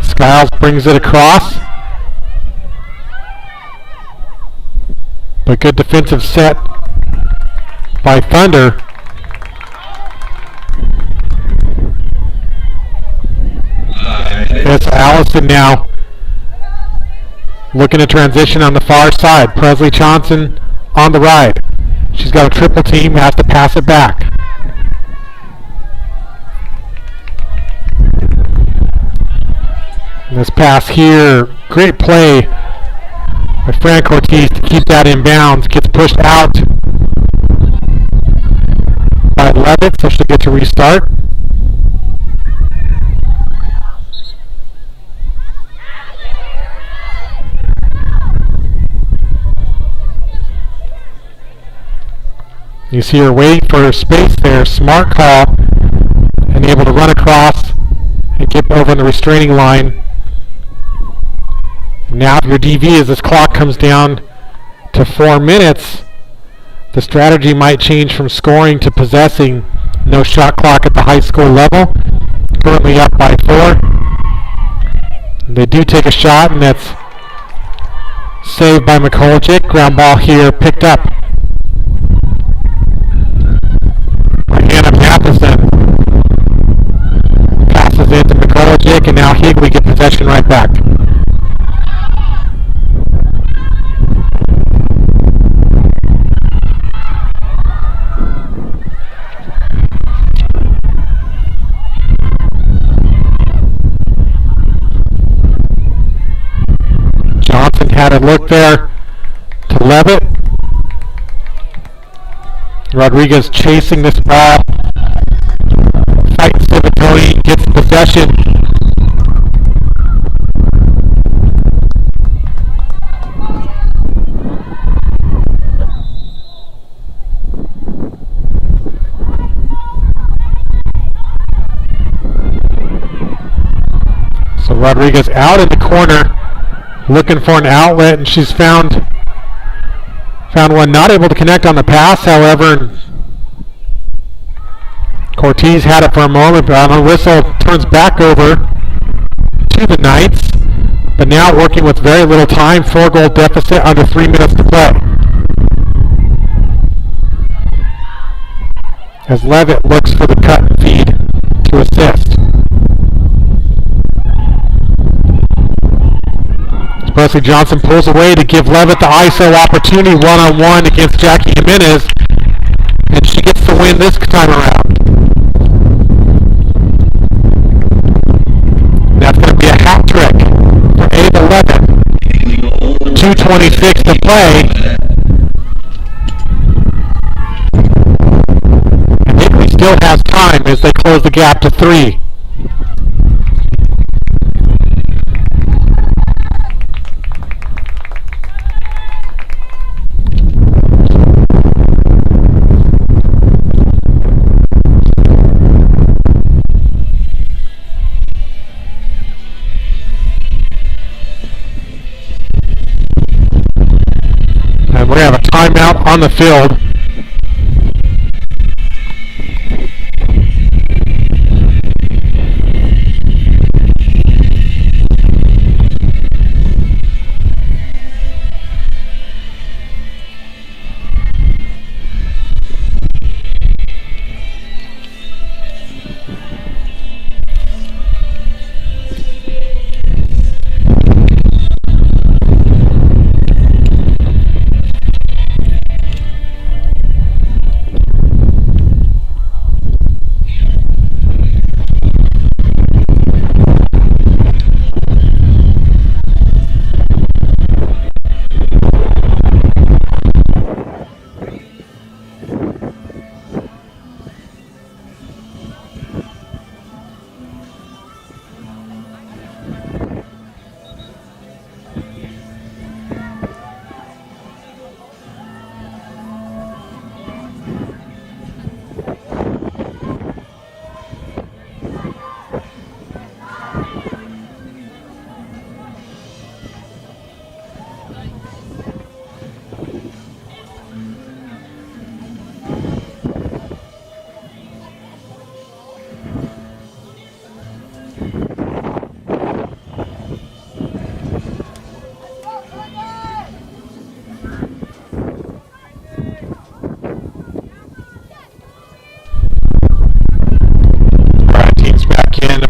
Styles brings it across, but good defensive set by Thunder. It's Allison now looking to transition on the far side. Presley Johnson on the right. She's got a triple team, has to pass it back. This pass here, great play by Frank Ortiz to keep that in bounds. Gets pushed out by Levitt, so she'll get to restart. You see her waiting for her space there. Smart call, and able to run across and get over the restraining line. Now your DV, as this clock comes down to 4 minutes, the strategy might change from scoring to possessing. No shot clock at the high school level. Currently up by 4. They do take a shot, and that's saved by McColchick. Ground ball here picked up by Hannah Matheson. Passes it to McColchick, and now Higley get possession right back. Had a look there to Levitt. Rodriguez chasing this ball. Fighting Civittoni, gets possession. So Rodriguez out in the corner, looking for an outlet, and she's found one. Not able to connect on the pass, however. Cortez had it for a moment, but on a whistle turns back over to the Knights. But now working with very little time, 4-goal deficit, under 3 minutes to play. As Levitt looks for the cut and feed to assist. Presley Johnson pulls away to give Levitt the ISO opportunity, one-on-one against Jackie Jimenez, and she gets the win this time around. 2:26 to play. And Higley still has time as they close the gap to 3. And we have a timeout on the field.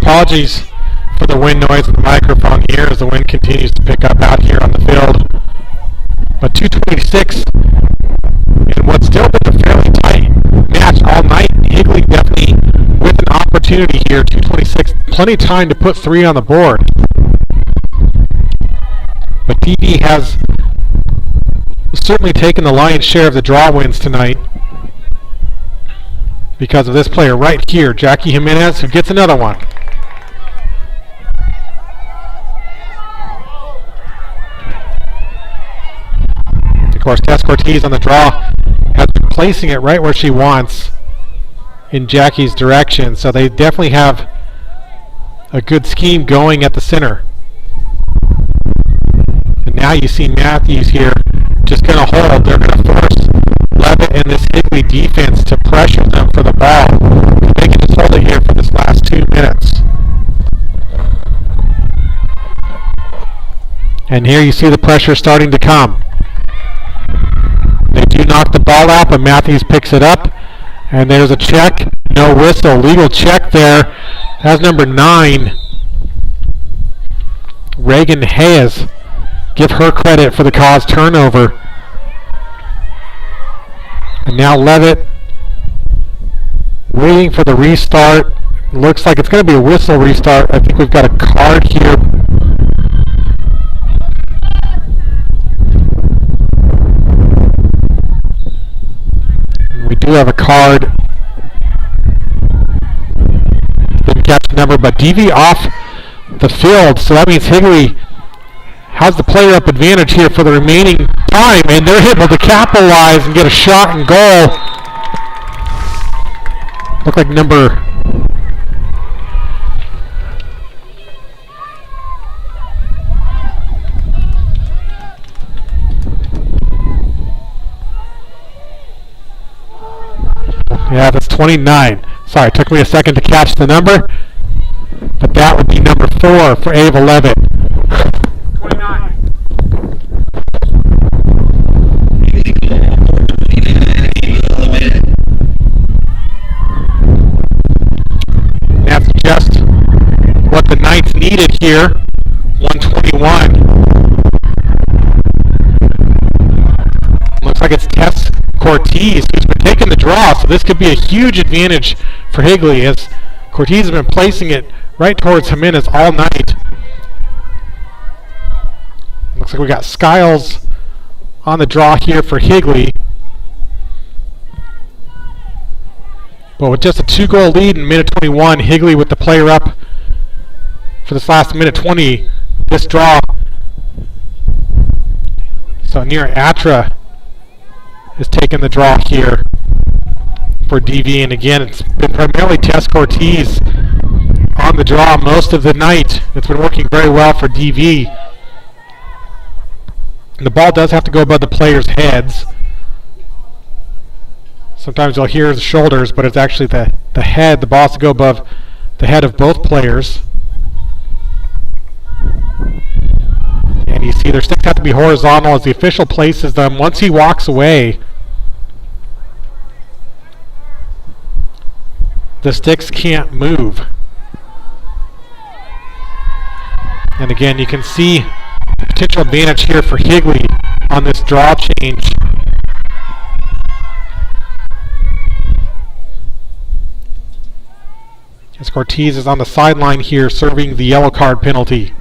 Apologies for the wind noise in the microphone here as the wind continues to pick up out here on the field. But 2:26 in what's still been a fairly tight match all night. Higley definitely with an opportunity here. 2:26, plenty of time to put 3 on the board. But DB has certainly taken the lion's share of the draw wins tonight because of this player right here, Jackie Jimenez, who gets another one. Of course, Tess Cortez on the draw has been placing it right where she wants in Jackie's direction, so they definitely have a good scheme going at the center. And now you see Matthews here just going to hold. They're going to force Levitt and this Higley defense to pressure them for the ball. They can just hold it here for this last 2 minutes. And here you see the pressure starting to come. They do knock the ball out, but Matthews picks it up. And there's a check. No whistle. Legal check there. That's number 9. Reagan Hayes. Give her credit for the caused turnover. And now Levitt waiting for the restart. Looks like it's going to be a whistle restart. I think we've got a card here. We do have a card. Didn't catch the number, but DV off the field, so that means Higley has the player up advantage here for the remaining time, and they're able to capitalize and get a shot and goal. Look like number yeah, that's 29. Sorry, it took me a second to catch the number, but that would be number 4 for Ava Levitt. 29. That's just what the Knights needed here. 121. Looks like it's Tess Cortez who's been taking the draw, so this could be a huge advantage for Higley as Cortez has been placing it right towards Jimenez all night. Looks like we got Skiles on the draw here for Higley. But with just a 2-goal lead in minute 21, Higley with the player up for this last minute 20, this draw. So near Atra is taking the draw here for DV, and again, it's been primarily Tess Cortez on the draw most of the night. It's been working very well for DV. And the ball does have to go above the players' heads. Sometimes you'll hear the shoulders, but it's actually the head. The ball has to go above the head of both players. And you see their sticks have to be horizontal as the official places them. Once he walks away, the sticks can't move. And again, you can see the potential advantage here for Higley on this draw change. As Cortez is on the sideline here serving the yellow card penalty.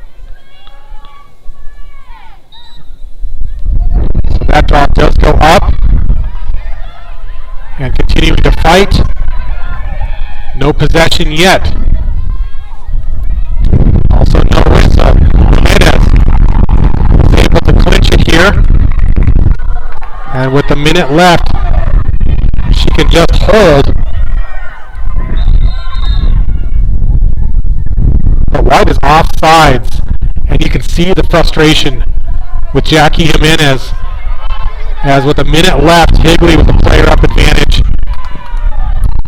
So that draw does go up. And continuing to fight. No possession yet. Also no whistle. Jimenez is able to clinch it here. And with a minute left, she can just hold. But White is offsides, and you can see the frustration with Jackie Jimenez. As with a minute left, Higley with the player up advantage.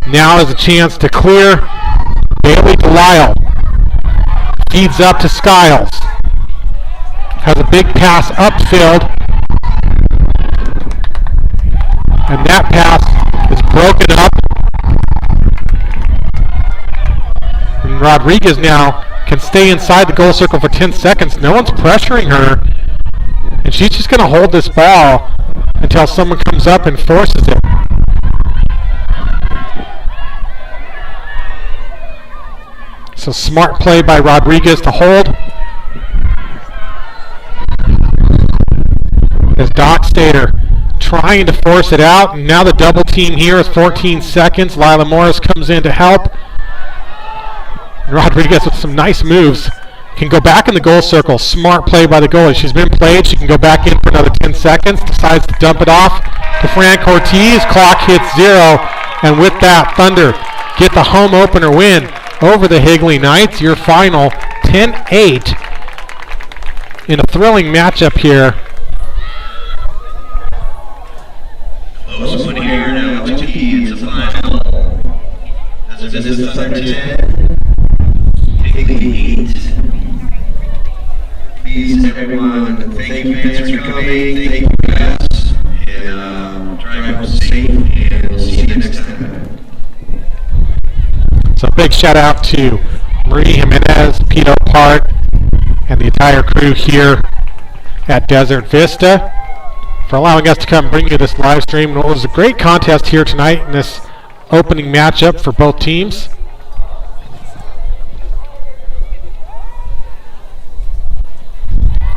Now has a chance to clear. Bailey to Lyle. Feeds up to Skiles. Has a big pass upfield. And that pass is broken up. And Rodriguez now can stay inside the goal circle for 10 seconds. No one's pressuring her. And she's just going to hold this ball until someone comes up and forces it. So smart play by Rodriguez to hold. As Dockstader trying to force it out. And now the double team here is 14 seconds. Lila Morris comes in to help. And Rodriguez with some nice moves can go back in the goal circle. Smart play by the goalie. She's been played. She can go back in for another 10 seconds. Decides to dump it off to Fran Cortez. Clock hits 0. And with that, Thunder get the home opener win over the Higley Knights. Your final 10-8 in a thrilling matchup here. Close one here now to T. It's a final. This is Thunder 10. Higley 8. Please, everyone, thank you fans for coming. Thank you guys. And drive home safe, and we'll see you next time. So big shout out to Marie Jimenez, Pete Opart, and the entire crew here at Desert Vista for allowing us to come bring you this live stream. It was a great contest here tonight in this opening matchup for both teams.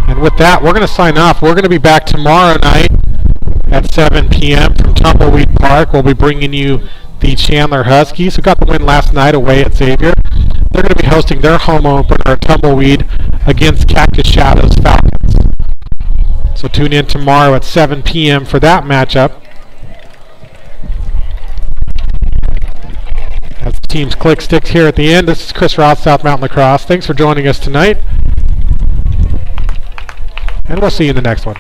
And with that, we're going to sign off. We're going to be back tomorrow night at 7 p.m. from Tumbleweed Park. We'll be bringing you the Chandler Huskies, who got the win last night away at Xavier. They're going to be hosting their home opener at Tumbleweed against Cactus Shadows Falcons. So tune in tomorrow at 7 p.m. for that matchup. As the teams click sticks here at the end, this is Chris Ross, South Mountain Lacrosse. Thanks for joining us tonight, and we'll see you in the next one.